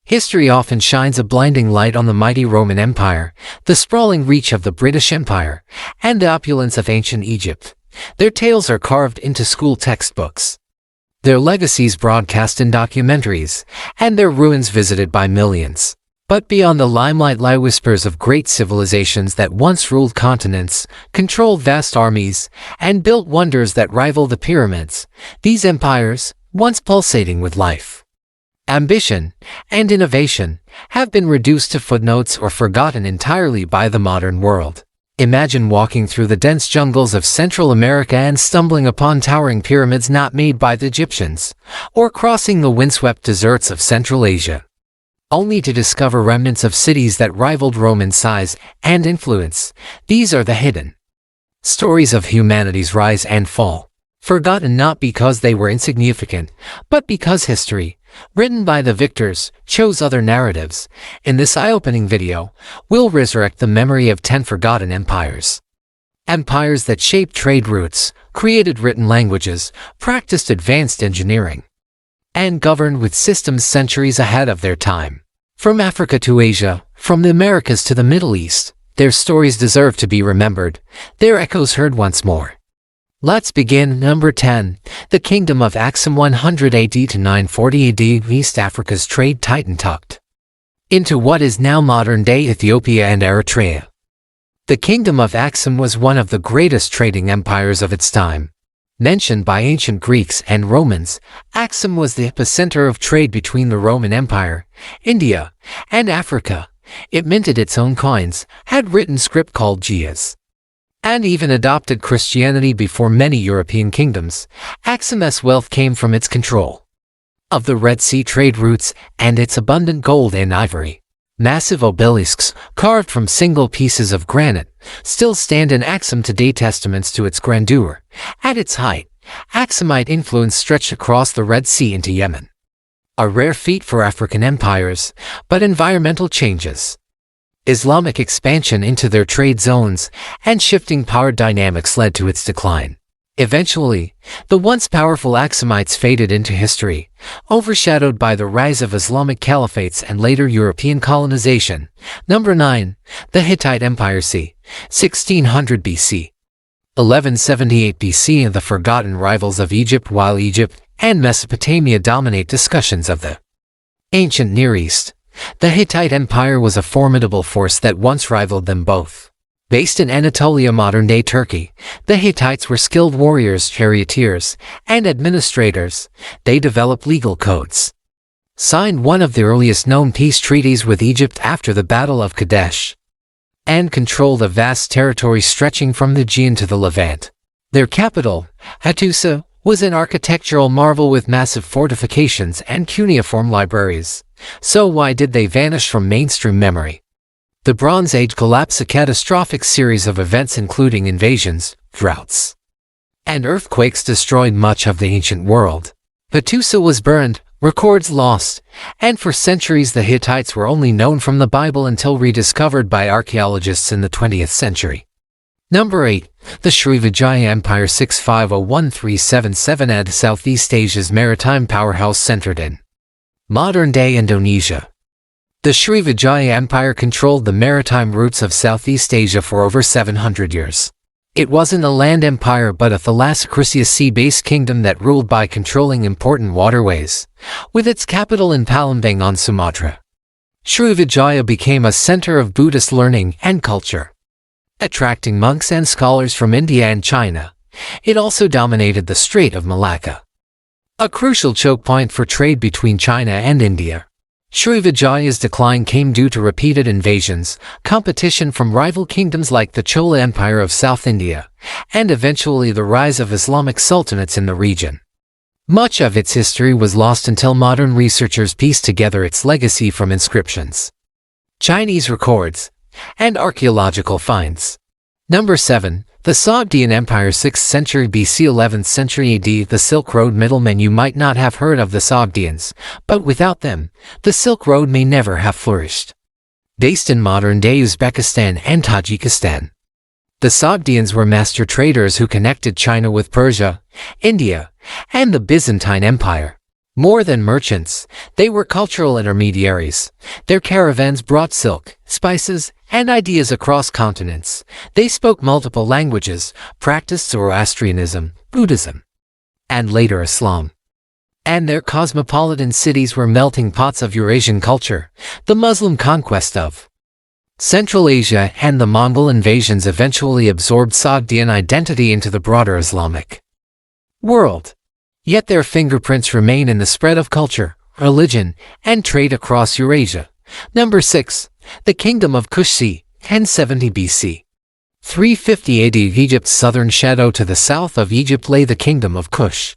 History often shines a blinding light on the mighty Roman Empire, the sprawling reach of the British Empire, and the opulence of ancient Egypt. Their tales are carved into school textbooks, their legacies broadcast in documentaries, and their ruins visited by millions. But beyond the limelight lie whispers of great civilizations that once ruled continents, controlled vast armies, and built wonders that rival the pyramids. These empires, once pulsating with life, ambition, and innovation, have been reduced to footnotes or forgotten entirely by the modern world. Imagine walking through the dense jungles of Central America and stumbling upon towering pyramids not made by the Egyptians, or crossing the windswept deserts of Central Asia, only to discover remnants of cities that rivaled Rome in size and influence. These are the hidden stories of humanity's rise and fall, forgotten not because they were insignificant, but because history, written by the victors, chose other narratives. In this eye-opening video, we'll resurrect the memory of 10 forgotten empires. Empires that shaped trade routes, created written languages, practiced advanced engineering, and governed with systems centuries ahead of their time. From Africa to Asia, from the Americas to the Middle East, their stories deserve to be remembered, their echoes heard once more. Let's begin. Number 10. The Kingdom of Aksum, 100 AD to 940 AD. East Africa's trade titan tucked into what is now modern-day Ethiopia and Eritrea. The Kingdom of Aksum was one of the greatest trading empires of its time. Mentioned by ancient Greeks and Romans, Aksum was the epicenter of trade between the Roman Empire, India, and Africa. It minted its own coins, had written script called Gias, and even adopted Christianity before many European kingdoms. Aksum's wealth came from its control of the Red Sea trade routes and its abundant gold and ivory. Massive obelisks, carved from single pieces of granite, still stand in Aksum today, testaments to its grandeur. At its height, Aksumite influence stretched across the Red Sea into Yemen, a rare feat for African empires. But environmental changes, Islamic expansion into their trade zones, and shifting power dynamics led to its decline. Eventually, the once powerful Aksumites faded into history, overshadowed by the rise of Islamic caliphates and later European colonization. Number 9. The Hittite Empire, c. 1600 BC. 1178 BC, and the forgotten rivals of Egypt. While Egypt and Mesopotamia dominate discussions of the ancient Near East, the Hittite Empire was a formidable force that once rivaled them both. Based in Anatolia, modern-day Turkey, the Hittites were skilled warriors, charioteers, and administrators. They developed legal codes, signed one of the earliest known peace treaties with Egypt after the Battle of Kadesh, and controlled a vast territory stretching from the Aegean to the Levant. Their capital, Hattusa, was an architectural marvel with massive fortifications and cuneiform libraries. So why did they vanish from mainstream memory? The Bronze Age collapse, a catastrophic series of events including invasions, droughts, and earthquakes destroyed much of the ancient world. Hattusa was burned, records lost, and for centuries the Hittites were only known from the Bible until rediscovered by archaeologists in the 20th century. Number 8. The Shivajaya Empire, 650-1377 AD. Southeast Asia's maritime powerhouse centered in modern-day Indonesia. The Shivajaya Empire controlled the maritime routes of Southeast Asia for over 700 years. It wasn't a land empire but a thalassocracy, sea-based kingdom that ruled by controlling important waterways, with its capital in Palembang on Sumatra. Shivajaya became a center of Buddhist learning and culture, attracting monks and scholars from India and China. It also dominated the Strait of Malacca, a crucial choke point for trade between China and India. Shivajaya's decline came due to repeated invasions, competition from rival kingdoms like the Chola Empire of South India, and eventually the rise of Islamic sultanates in the region. Much of its history was lost until modern researchers pieced together its legacy from inscriptions, Chinese records, and archaeological finds. Number 7. The Sagdian Empire, 6th century BC 11th century AD. The Silk Road middlemen. You might not have heard of the Sagdians, but without them, the Silk Road may never have flourished. Based in modern-day Uzbekistan and Tajikistan, the Sagdians were master traders who connected China with Persia, India, and the Byzantine Empire. More than merchants, they were cultural intermediaries. Their caravans brought silk, spices, and ideas across continents. They spoke multiple languages, practiced Zoroastrianism, Buddhism, and later Islam. And their cosmopolitan cities were melting pots of Eurasian culture. The Muslim conquest of Central Asia and the Mongol invasions eventually absorbed Sagdian identity into the broader Islamic world. Yet their fingerprints remain in the spread of culture, religion, and trade across Eurasia. Number 6. The Kingdom of Kushi, 1070 BC. 350 AD. Egypt's southern shadow. To the south of Egypt lay the Kingdom of Kush,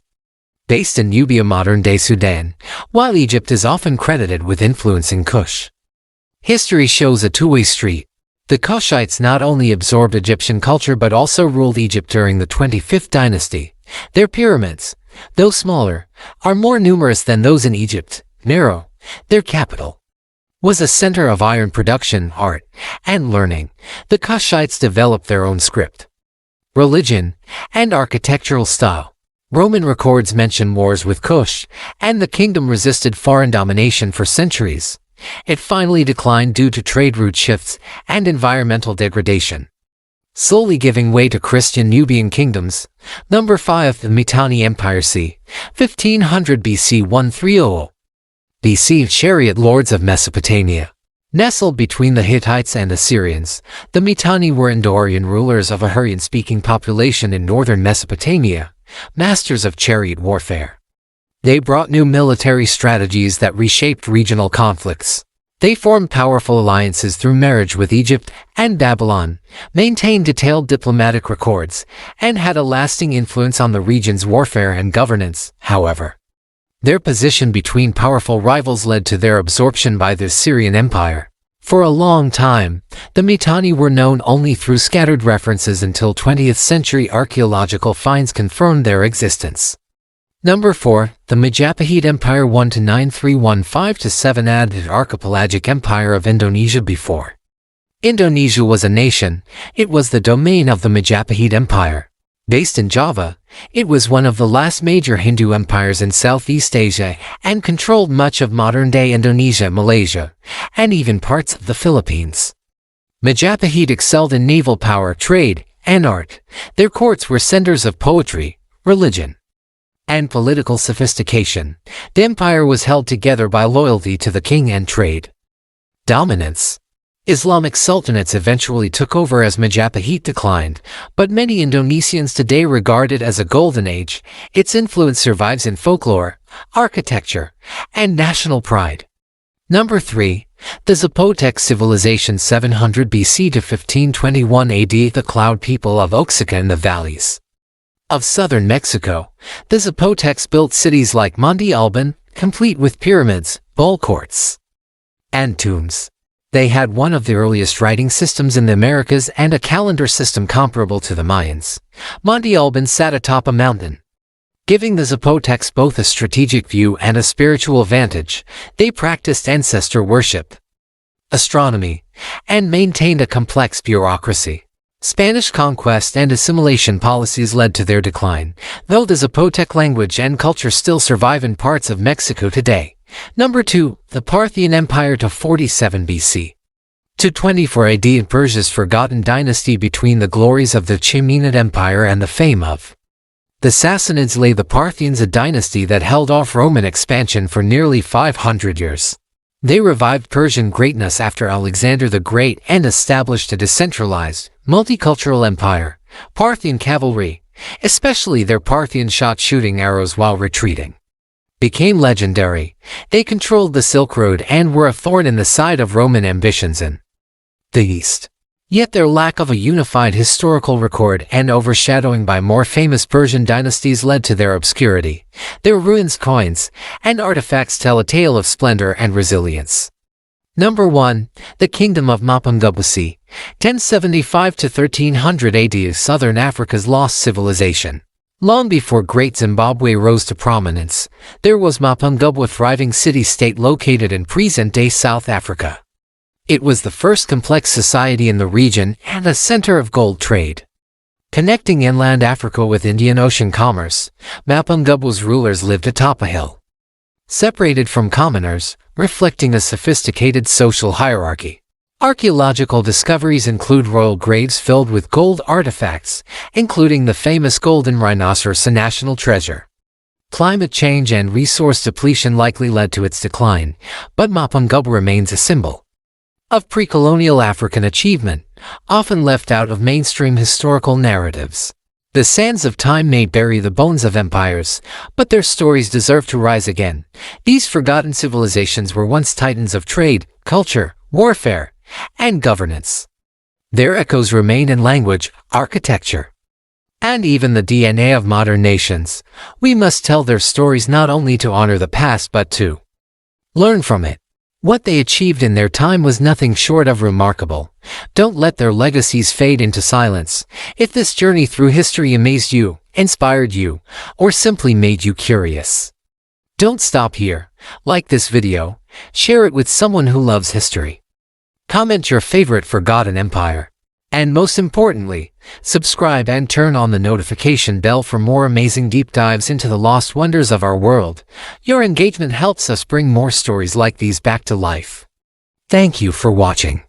based in Nubia, modern-day Sudan, while Egypt is often credited with influencing Kush. History shows a two-way street. The Kushites not only absorbed Egyptian culture but also ruled Egypt during the 25th dynasty. Their pyramids, though smaller, are more numerous than those in Egypt. Meroe, their capital, was a center of iron production, art, and learning. The Kushites developed their own script, religion, and architectural style. Roman records mention wars with Kush, and the kingdom resisted foreign domination for centuries. It finally declined due to trade route shifts and environmental degradation, slowly giving way to Christian Nubian kingdoms. Number 5. The Mitani Empire. c. 1500 BC 1300 BC. Chariot lords of Mesopotamia. Nestled between the Hittites and Assyrians, the Mitanni were Indo-Aryan rulers of a Hurrian-speaking population in northern Mesopotamia, masters of chariot warfare. They brought new military strategies that reshaped regional conflicts. They formed powerful alliances through marriage with Egypt and Babylon, maintained detailed diplomatic records, and had a lasting influence on the region's warfare and governance. However, their position between powerful rivals led to their absorption by the Assyrian Empire. For a long time, the Mitanni were known only through scattered references until 20th century archaeological finds confirmed their existence. Number 4. The Majapahit Empire 1-931-5-7 AD. The archipelagic empire of Indonesia. Before Indonesia was a nation, it was the domain of the Majapahit Empire. Based in Java, it was one of the last major Hindu empires in Southeast Asia and controlled much of modern-day Indonesia, Malaysia, and even parts of the Philippines. Majapahit excelled in naval power, trade, and art. Their courts were centers of poetry, religion, and political sophistication. The empire was held together by loyalty to the king and trade dominance. Islamic sultanates eventually took over as Majapahit declined, but many Indonesians today regard it as a golden age. Its influence survives in folklore, architecture, and national pride. Number 3. The Zapotec Civilization 700 BC to 1521 AD. The Cloud people of Oaxaca in the valleys of southern Mexico. The Zapotecs built cities like Monte Alban, complete with pyramids, ball courts, and tombs. They had one of the earliest writing systems in the Americas and a calendar system comparable to the Mayans. Monte Alban sat atop a mountain, giving the Zapotecs both a strategic view and a spiritual vantage. They practiced ancestor worship, astronomy, and maintained a complex bureaucracy. Spanish conquest and assimilation policies led to their decline, though the Zapotec language and culture still survive in parts of Mexico today. Number 2. The Parthian Empire to 47 BC to 24 AD. In Persia's forgotten dynasty, between the glories of the Achaemenid Empire and the fame of the Sassanids lay the Parthians, a dynasty that held off Roman expansion for nearly 500 years. They revived Persian greatness after Alexander the Great and established a decentralized, multicultural empire. Parthian cavalry, especially their Parthian shot shooting arrows while retreating, became legendary. They controlled the Silk Road and were a thorn in the side of Roman ambitions in the East. Yet their lack of a unified historical record and overshadowing by more famous Persian dynasties led to their obscurity. Their ruins, coins, and artifacts tell a tale of splendor and resilience. Number 1. The Kingdom of Mapanga. 1075 to 1300 AD. Southern Africa's lost civilization. Long before Great Zimbabwe rose to prominence, there was Mapanga, a thriving city-state located in present-day South Africa. It was the first complex society in the region and a center of gold trade, connecting inland Africa with Indian Ocean commerce. Mapanga's rulers lived atop a hill, separated from commoners, reflecting a sophisticated social hierarchy. Archaeological discoveries include royal graves filled with gold artifacts, including the famous golden rhinoceros, a national treasure. Climate change and resource depletion likely led to its decline, but Mapanga remains a symbol of pre-colonial African achievement, often left out of mainstream historical narratives. The sands of time may bury the bones of empires, but their stories deserve to rise again. These forgotten civilizations were once titans of trade, culture, warfare, and governance. Their echoes remain in language, architecture, and even the DNA of modern nations. We must tell their stories not only to honor the past but to learn from it. What they achieved in their time was nothing short of remarkable. Don't let their legacies fade into silence. If this journey through history amazed you, inspired you, or simply made you curious, don't stop here. Like this video, share it with someone who loves history. Comment your favorite forgotten empire. And most importantly, subscribe and turn on the notification bell for more amazing deep dives into the lost wonders of our world. Your engagement helps us bring more stories like these back to life. Thank you for watching.